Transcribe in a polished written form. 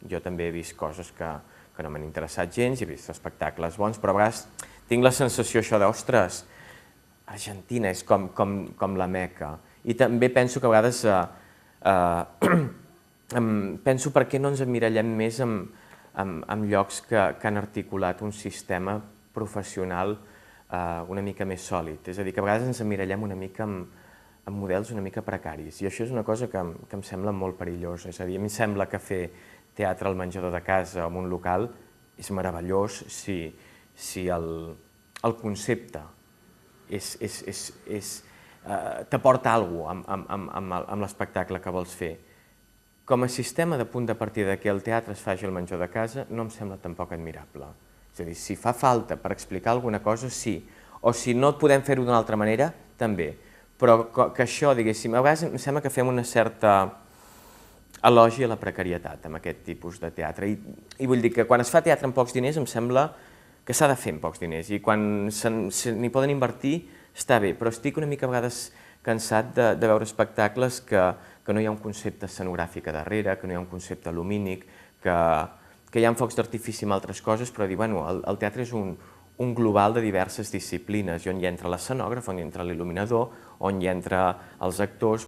jo també he vist coses que no m'han interessat gens, he vist espectacles bons, però a vegades tinc la sensació això d'ostres, Argentina és com la Meca. I també penso que a vegades penso per què no ens emmirallem més en llocs que han articulat un sistema professional una mica més sòlid. És a dir, que a vegades ens emmirallem una mica en models una mica precaris. I això és una cosa que em sembla molt perillosa. És a dir, a mi em sembla que fer teatre al menjador de casa o en un local és meravellós si el concepte t'aporta alguna cosa amb l'espectacle que vols fer. Com a sistema de punt de partida que el teatre es faci al menjador de casa no em sembla tampoc admirable. És a dir, si fa falta per explicar alguna cosa, sí. O si no podem fer-ho d'una altra manera, també. Però que això, diguéssim, a vegades em sembla que fem una certa elogi a la precarietat amb aquest tipus de teatre. I vull dir que quan es fa teatre amb pocs diners em sembla que s'ha de fer amb pocs diners i quan n'hi poden invertir està bé, però estic una mica a vegades cansat de veure espectacles que no hi ha un concepte escenogràfic a darrere, que no hi ha un concepte lumínic, que hi ha focs d'artifici amb altres coses, però dir, bueno, el teatre és un global de diverses disciplines, i on hi entra l'escenògraf, on hi entra l'il·luminador, on hi entra els actors,